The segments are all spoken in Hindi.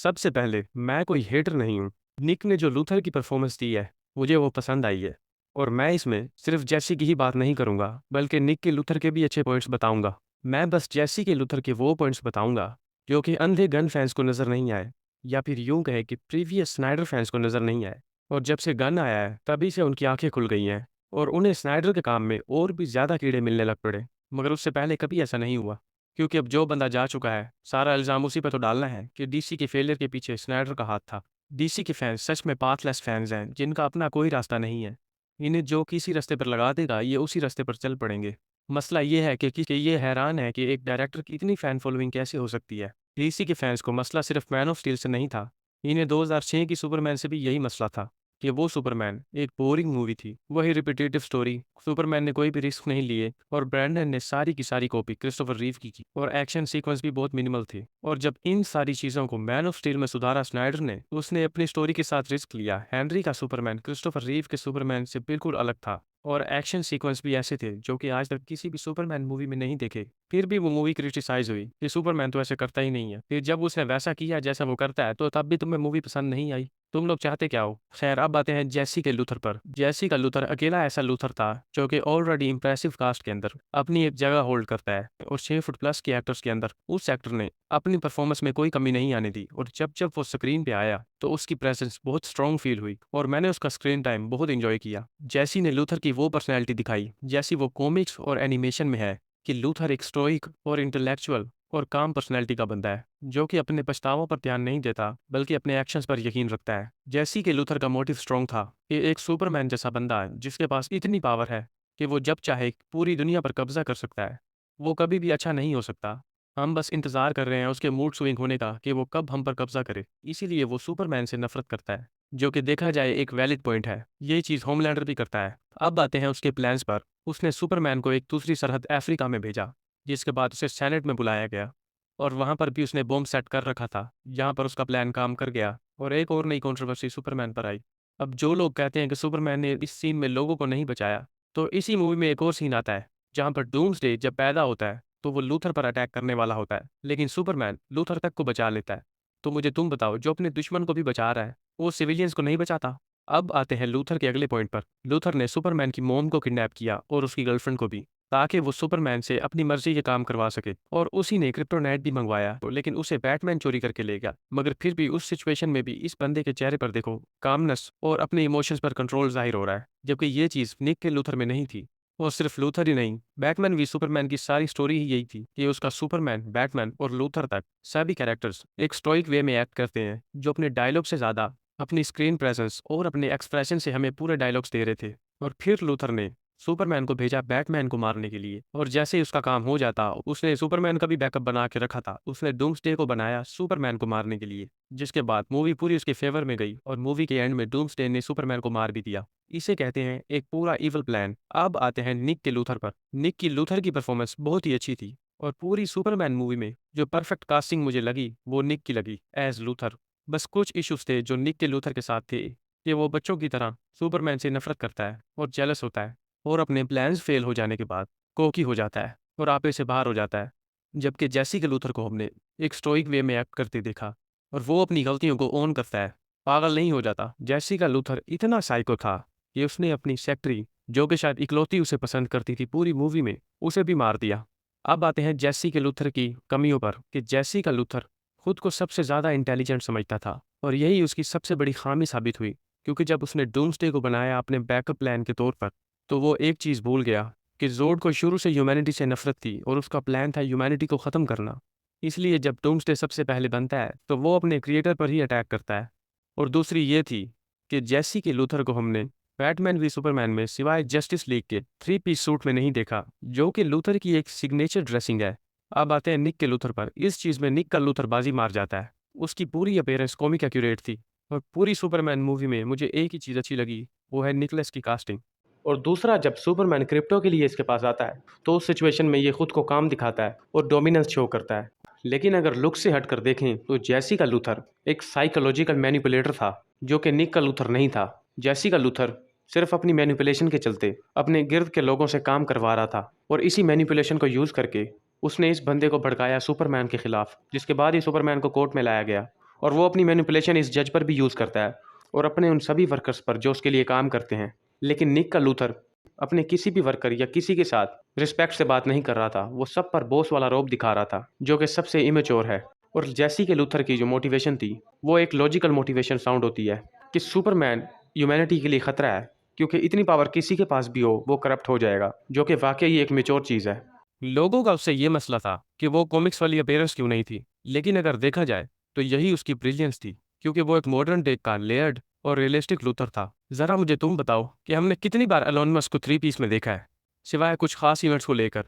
सबसे पहले मैं कोई हेटर नहीं हूँ। निक ने जो लूथर की परफॉर्मेंस दी है, मुझे वो पसंद आई है। और मैं इसमें सिर्फ जैसी की ही बात नहीं करूँगा, बल्कि निक के लूथर के भी अच्छे पॉइंट्स बताऊँगा। मैं बस जैसी के लूथर के वो पॉइंट्स बताऊँगा जो कि अंधे गन फैंस को नज़र नहीं आए, या फिर यूँ कहे कि प्रीवियस स्नाइडर फैंस को नज़र नहीं आए। और जब से गन आया है, तभी से उनकी आंखें खुल गई हैं और उन्हें स्नाइडर के काम में और भी ज़्यादा कीड़े मिलने लग पड़े। मगर उससे पहले कभी ऐसा नहीं हुआ, क्योंकि अब जो बंदा जा चुका है, सारा इल्ज़ाम उसी पर तो डालना है कि डीसी के फेलियर के पीछे स्नाइडर का हाथ था। डीसी के फैंस सच में पाथलेस फैंस हैं, जिनका अपना कोई रास्ता नहीं है। इन्हें जो किसी रास्ते पर लगा देगा, ये उसी रास्ते पर चल पड़ेंगे। मसला ये है कि ये हैरान है कि एक डायरेक्टर की इतनी फ़ैन फॉलोइंग कैसे हो सकती है। डीसी के फैंस को मसला सिर्फ मैन ऑफ स्टील से नहीं था, इन्हें 2006 की सुपरमैन से भी यही मसला था कि वो सुपरमैन एक बोरिंग मूवी थी। वही रिपीटेटिव स्टोरी, सुपरमैन ने कोई भी रिस्क नहीं लिए और ब्रैंडन ने सारी की सारी कॉपी क्रिस्टोफर रीव की और एक्शन सीक्वेंस भी बहुत मिनिमल थे। और जब इन सारी चीज़ों को मैन ऑफ स्टील में सुधारा स्नाइडर ने, उसने अपनी स्टोरी के साथ रिस्क लिया। हेनरी का सुपरमैन क्रिस्टोफर रीव के सुपरमैन से बिल्कुल अलग था और एक्शन सीक्वेंस भी ऐसे थे जो कि आज तक किसी भी सुपरमैन मूवी में नहीं देखे। फिर भी वो मूवी क्रिटिसाइज हुई कि सुपरमैन तो ऐसे करता ही नहीं है। फिर जब उसने वैसा किया जैसा वो करता है, तो तब भी तुम्हें मूवी पसंद नहीं आई। तुम लोग चाहते क्या हो? खैर, अब आते हैं जैसी के लूथर पर। जैसी का लूथर अकेला ऐसा लूथर था जो कि ऑलरेडी इंप्रेसिव कास्ट के अंदर अपनी एक जगह होल्ड करता है और 6 फुट प्लस के एक्टर्स के अंदर उस एक्टर ने अपनी परफॉर्मेंस में कोई कमी नहीं आने दी। और जब जब वो स्क्रीन पे आया तो उसकी प्रेजेंस बहुत स्ट्रॉन्ग फील हुई और मैंने उसका स्क्रीन टाइम बहुत इंजॉय किया। जैसी ने लूथर की वो पर्सनैलिटी दिखाई जैसी वो कॉमिक्स और एनिमेशन में है, कि लूथर एक स्टोइक और इंटेलेक्चुअल और काम पर्सनैलिटी का बंदा है, जो कि अपने पछतावों पर ध्यान नहीं देता बल्कि अपने एक्शंस पर यकीन रखता है। जैसी के लूथर का मोटिव स्ट्रॉन्ग था कि एक सुपरमैन जैसा बंदा है जिसके पास इतनी पावर है कि वो जब चाहे पूरी दुनिया पर कब्जा कर सकता है। वो कभी भी अच्छा नहीं हो सकता। हम बस इंतजार कर रहे हैं उसके मूड स्विंग होने का कि वो कब हम पर कब्जा करे। इसीलिए वो सुपरमैन से नफरत करता है, जो कि देखा जाए एक वैलिड पॉइंट है। ये चीज़ होमलैंडर भी करता है। अब आते हैं उसके प्लान्स पर। उसने सुपरमैन को एक दूसरी सरहद अफ्रीका में भेजा, जिसके बाद उसे सेनेट में बुलाया गया और वहां पर भी उसने बॉम्ब सेट कर रखा था, जहां पर उसका प्लान काम कर गया और एक और नई कंट्रोवर्सी सुपरमैन पर आई। अब जो लोग कहते हैं कि सुपरमैन ने इस सीन में लोगों को नहीं बचाया, तो इसी मूवी में एक और सीन आता है जहां पर डूम्सडे जब पैदा होता है तो वो लूथर पर अटैक करने वाला होता है, लेकिन सुपरमैन लूथर तक को बचा लेता है। तो मुझे तुम बताओ, जो अपने दुश्मन को भी बचा रहा है, वो सिविलियंस को नहीं बचाता? अब आते हैं लूथर के अगले पॉइंट पर। लूथर ने सुपरमैन की मॉम को किडनैप किया और उसकी गर्लफ्रेंड को भी, ताकि वो सुपरमैन से अपनी मर्जी के काम करवा सके। और उसी ने क्रिप्टोनाइट भी मंगवाया, लेकिन उसे बैटमैन चोरी करके ले गया। मगर फिर भी उस सिचुएशन में भी इस बंदे के चेहरे पर देखो कामनेस और अपने इमोशंस पर कंट्रोल जाहिर हो रहा है, जबकि ये चीज़ निक के लूथर में नहीं थी। और सिर्फ लूथर ही नहीं, बैटमैन भी सुपरमैन की सारी स्टोरी ही यही थी कि उसका सुपरमैन, बैटमैन और लूथर तक सभी कैरेक्टर्स एक स्टोइक वे में एक्ट करते हैं, जो अपने डायलॉग से ज़्यादा अपनी स्क्रीन प्रेजेंस और अपने एक्सप्रेशन से हमें पूरे डायलॉग्स दे रहे थे। और फिर लूथर ने सुपरमैन को भेजा बैटमैन को मारने के लिए, और जैसे ही उसका काम हो जाता, उसने सुपरमैन का भी बैकअप बना के रखा था। उसने डूम्सडे को बनाया सुपरमैन को मारने के लिए, जिसके बाद मूवी पूरी उसके फेवर में गई और मूवी के एंड में डूम्सडे ने सुपरमैन को मार भी दिया। इसे कहते हैं एक पूरा इवल प्लान। अब आते हैं निक के लूथर पर। निक की लूथर की परफॉर्मेंस बहुत ही अच्छी थी और पूरी सुपरमैन मूवी में जो परफेक्ट कास्टिंग मुझे लगी वो निक की लगी एज लूथर। बस कुछ इश्यूज थे जो निक के लूथर के साथ थे, कि वो बच्चों की तरह सुपरमैन से नफरत करता है और जेलस होता है और अपने प्लान्स फेल हो जाने के बाद कोकी हो जाता है और आपे से बाहर हो जाता है। जबकि जैसी के लूथर को हमने एक स्टोइक वे में एक्ट करते देखा और वो अपनी गलतियों को ओन करता है, पागल नहीं हो जाता। जैसी का लूथर इतना साइको था कि उसने अपनी सेक्रेटरी, जो कि शायद इकलौती उसे पसंद करती थी पूरी मूवी में, उसे भी मार दिया। अब आते हैं जैसी के लूथर की कमियों पर, कि जैसी का लूथर खुद को सबसे ज़्यादा इंटेलिजेंट समझता था और यही उसकी सबसे बड़ी खामी साबित हुई, क्योंकि जब उसने डूम्सडे को बनाया अपने बैकअप प्लान के तौर पर, तो वो एक चीज़ भूल गया कि ज़ोड को शुरू से ह्यूमैनिटी से नफरत थी और उसका प्लान था ह्यूमैनिटी को ख़त्म करना। इसलिए जब डूम्सडे सबसे पहले बनता है तो वो अपने क्रिएटर पर ही अटैक करता है। और दूसरी ये थी कि जैसी के लूथर को हमने बैटमैन वी सुपरमैन में सिवाय जस्टिस लीग के 3 पीस सूट में नहीं देखा, जो कि लूथर की एक सिग्नेचर ड्रेसिंग है। अब आते हैं निक के लूथर पर। इस चीज़ में निक का लूथर बाजी मार जाता है। उसकी पूरी अपीयरेंस कॉमिक एक्यूरेट थी और पूरी सुपरमैन मूवी में मुझे एक ही चीज़ अच्छी लगी, वो है निकलस की कास्टिंग। और दूसरा, जब सुपरमैन क्रिप्टो के लिए इसके पास आता है तो उस सिचुएशन में ये खुद को काम दिखाता है और डोमिनेंस शो करता है। लेकिन अगर लुक से हटकर देखें तो जैसी का लूथर एक साइकोलॉजिकल मैनिपुलेटर था, जो कि निक का लूथर नहीं था। जैसी का लूथर सिर्फ अपनी मैनिपुलेशन के चलते अपने गिर्द के लोगों से काम करवा रहा था और इसी मैनिपुलेशन को यूज़ करके उसने इस बंदे को भड़काया सुपरमैन के खिलाफ, जिसके बाद ही सुपरमैन को कोर्ट में लाया गया और वो अपनी मैनिपुलेशन इस जज पर भी यूज़ करता है और अपने उन सभी वर्कर्स पर जो उसके लिए काम करते हैं। लेकिन निक का लूथर अपने किसी भी वर्कर या किसी के साथ रिस्पेक्ट से बात नहीं कर रहा था। वो सब पर बॉस वाला रोब दिखा रहा था, जो कि सबसे इमेच्योर है। और जैसी के लूथर की जो मोटिवेशन थी, वो एक लॉजिकल मोटिवेशन साउंड होती है कि सुपरमैन ह्यूमैनिटी के लिए खतरा है, क्योंकि इतनी पावर किसी के पास भी हो वो करप्ट हो जाएगा, जो कि वाकई एक मेच्योर चीज़ है। लोगों का उससे ये मसला था कि वो कॉमिक्स वाली अपीयरेंस क्यों नहीं थी, लेकिन अगर देखा जाए तो यही उसकी ब्रिलियंस थी, क्योंकि वो एक मॉडर्न डे का लेयर्ड और रियलिस्टिक लूथर था। जरा मुझे तुम बताओ कि हमने कितनी बार एलोन मस्क को 3 पीस में देखा है, सिवाय कुछ खास इवेंट्स को लेकर।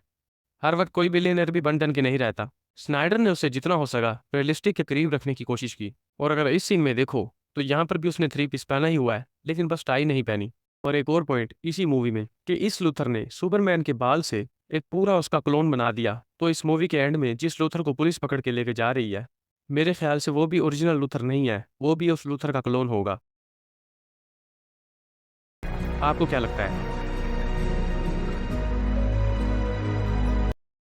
हर वक्त कोई बिलियनर भी बन ठन के नहीं रहता। स्नाइडर ने उसे जितना हो सका रियलिस्टिक के करीब रखने की कोशिश की, और अगर इस सीन में देखो तो यहाँ पर भी उसने 3 पीस पहना ही हुआ है, लेकिन बस टाई नहीं पहनी। और एक और पॉइंट इसी मूवी में कि इस लूथर ने सुपरमैन के बाल से एक पूरा उसका क्लोन बना दिया। तो इस मूवी के एंड में जिस लूथर को पुलिस पकड़ के लेके जा रही है, मेरे ख्याल से वो भी ओरिजिनल लूथर नहीं है, वो भी उस लूथर का क्लोन होगा। आपको क्या लगता है?